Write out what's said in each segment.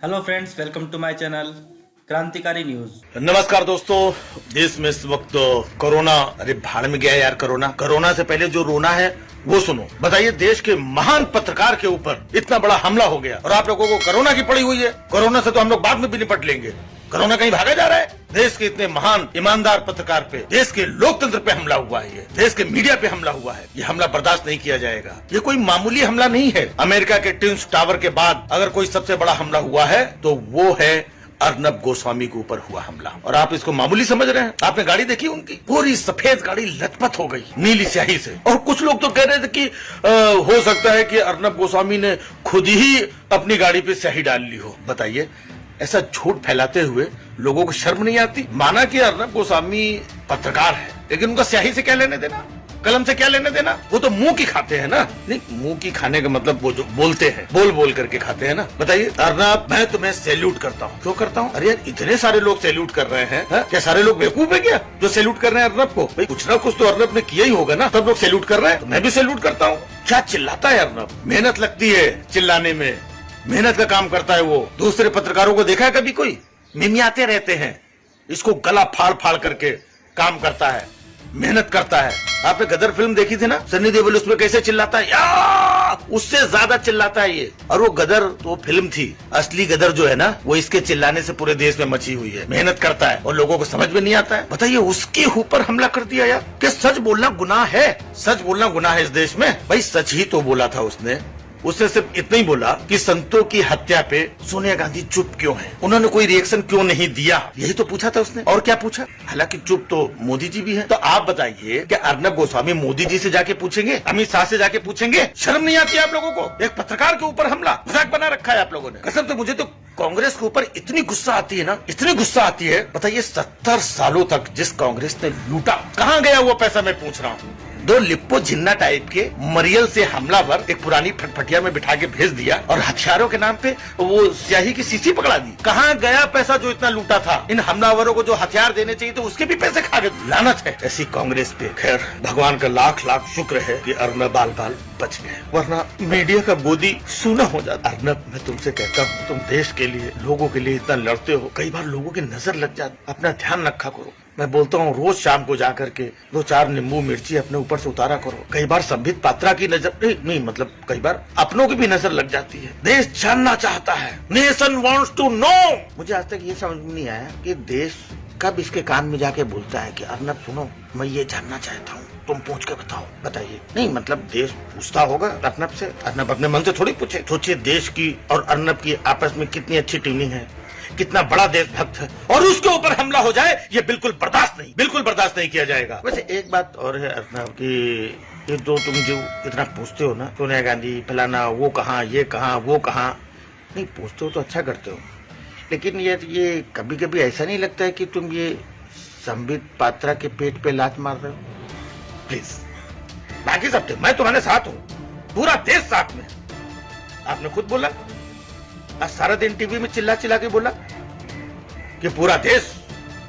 Hello friends, welcome to my channel क्रांतिकारी news. नमस्कार दोस्तों, देश में इस वक्त कोरोना, अरे भाड़ में गया यार कोरोना से पहले जो रोना है वो सुनो। बताइए, देश के महान पत्रकार के ऊपर इतना बड़ा हमला हो गया और आप लोगों को कोरोना की पड़ी हुई है। कोरोना से तो हम लोग बाद में भी निपट लेंगे, कोरोना कहीं भागा जा रहा है। देश के इतने महान ईमानदार पत्रकार पे, देश के लोकतंत्र पे हमला हुआ है, ये देश के मीडिया पे हमला हुआ है। ये हमला बर्दाश्त नहीं किया जाएगा। ये कोई मामूली हमला नहीं है। अमेरिका के ट्विन टावर के बाद अगर कोई सबसे बड़ा हमला हुआ है तो वो है अर्नब गोस्वामी के ऊपर हुआ हमला, और आप इसको मामूली समझ रहे हैं। आपने गाड़ी देखी उनकी, पूरी सफेद गाड़ी लथपथ हो गई नीली स्याही से। और कुछ लोग तो कह रहे थे कि हो सकता है कि अर्नब गोस्वामी ने खुद ही अपनी गाड़ी पे स्याही डाल ली हो। बताइए, ऐसा झूठ फैलाते हुए लोगों को शर्म नहीं आती? माना कि अर्नब गोस्वामी पत्रकार है, लेकिन उनका स्याही से क्या लेने देना, कलम से क्या लेने देना? वो तो मुंह की खाते हैं ना। नहीं, मुंह की खाने का मतलब वो जो बोलते हैं, बोल बोल करके खाते हैं ना। बताइए अर्नब, मैं तुम्हें सैल्यूट करता हूँ। क्यों करता हूँ? अरे यार, इतने सारे लोग सैल्यूट कर रहे हैं, क्या सारे लोग बेवकूफ है क्या जो सैल्यूट कर रहे हैं अर्नब को? भाई कुछ ना कुछ तो अर्नब ने किया ही होगा ना, सब लोग सैल्यूट कर रहे हैं तो मैं भी सैल्यूट करता हूँ। क्या चिल्लाता है अर्नब, मेहनत लगती है चिल्लाने में, मेहनत का काम करता है वो। दूसरे पत्रकारों को देखा है कभी कोई? मिमियाते रहते हैं, इसको गला फाड़ फाड़ करके काम करता है, मेहनत करता है। आपने गदर फिल्म देखी थी ना, सन्नी देओल उसमें कैसे चिल्लाता है, या उससे ज्यादा चिल्लाता है ये। और वो गदर तो फिल्म थी, असली गदर जो है ना, वो इसके चिल्लाने से पूरे देश में मची हुई है। मेहनत करता है और लोगों को समझ में नहीं आता है। बताइए, उसके ऊपर हमला कर दिया यार। कि सच बोलना गुनाह है, सच बोलना गुनाह है इस देश में। भाई सच ही तो बोला था उसने। उसने सिर्फ इतना ही बोला कि संतों की हत्या पे सोनिया गांधी चुप क्यों है, उन्होंने कोई रिएक्शन क्यों नहीं दिया, यही तो पूछा था उसने। और क्या पूछा? हालांकि चुप तो मोदी जी भी है। तो आप बताइए, क्या अर्नब गोस्वामी मोदी जी से जाके पूछेंगे, अमित शाह से जाके पूछेंगे? शर्म नहीं आती आप लोगों को? एक पत्रकार के ऊपर हमला, मजाक बना रखा है आप लोगों ने। कसम से मुझे तो कांग्रेस के ऊपर इतनी गुस्सा आती है ना, इतनी गुस्सा आती है। बताइए, 70 सालों तक जिस कांग्रेस ने लूटा, कहाँ गया वो पैसा, मैं पूछ रहा हूँ। दो लिप्पो जिन्ना टाइप के मरियल से हमलावर एक पुरानी फटफटिया में बिठा के भेज दिया और हथियारों के नाम पे वो स्याही की शीशी पकड़ा दी। कहाँ गया पैसा जो इतना लूटा था? इन हमलावरों को जो हथियार देने चाहिए तो उसके भी पैसे खा गए। लानत है ऐसी कांग्रेस पे। खैर, भगवान का लाख लाख शुक्र है कि अर्नब बाल बाल बच गए, वरना मीडिया का गोदी सूना हो जाता। अर्नब, मैं तुमसे कहता हूँ, तुम देश के लिए, लोगों के लिए इतना लड़ते हो, कई बार लोगों की नजर लग जाती, अपना ध्यान रखा करो। मैं बोलता हूँ, रोज शाम को जाकर के 2-4 नींबू मिर्ची अपने ऊपर से उतारा करो। कई बार संबित पात्रा की नजर नहीं, मतलब कई बार अपनों की भी नजर लग जाती है। देश जानना चाहता है, नेशन वांट्स टू नो। मुझे आज तक ये समझ में नहीं आया कि देश कब इसके कान में जाके बोलता है कि अर्नब सुनो, मैं ये जानना चाहता हूँ, तुम पूछ के बताओ। बताइए, नहीं मतलब देश पूछता होगा अर्नब से, अर्नब अपने मन से थोड़ी पूछे। सोचिए, देश की और अर्नब की आपस में कितनी अच्छी ट्यूनिंग है, कितना बड़ा देशभक्त है, और उसके ऊपर हमला हो जाए, ये बिल्कुल बर्दाश्त नहीं किया जाएगा। वैसे एक बात और है अर्नब, कि ये जो तुम जो इतना पूछते हो ना, सोनिया गांधी फलाना, वो कहाँ, ये कहाँ, वो कहाँ, नहीं पूछते हो तो अच्छा करते हो, लेकिन ये कभी कभी ऐसा नहीं लगता है कि तुम ये संबित पात्रा के पेट पे लात मार रहे हो? प्लीज, बाकी सब मैं तुम्हारे साथ हूँ, पूरा देश साथ में। आपने खुद बोला, आज सारा दिन टीवी में चिल्ला चिल्ला के बोला कि पूरा देश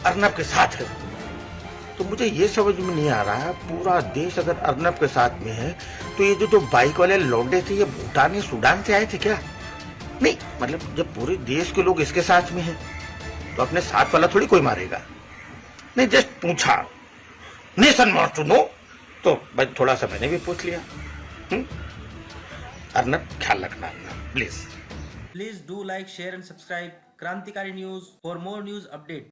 अर्नब के साथ है। तो मुझे ये समझ में नहीं आ रहा है, पूरा देश अगर अर्नब के साथ में है तो ये जो बाइक वाले लौंडे थे, ये भूटान या सूडान से आए थे क्या? नहीं मतलब जब पूरे देश के लोग इसके साथ में हैं तो अपने साथ वाला थोड़ी कोई मारेगा। नहीं, जस्ट पूछा, नेशन वांट्स टू नो, तो भाई थोड़ा सा मैंने भी पूछ लिया। अर्नब, ख्याल रखना Arnab, please. Please do like, share and subscribe Krantikari News for more news update.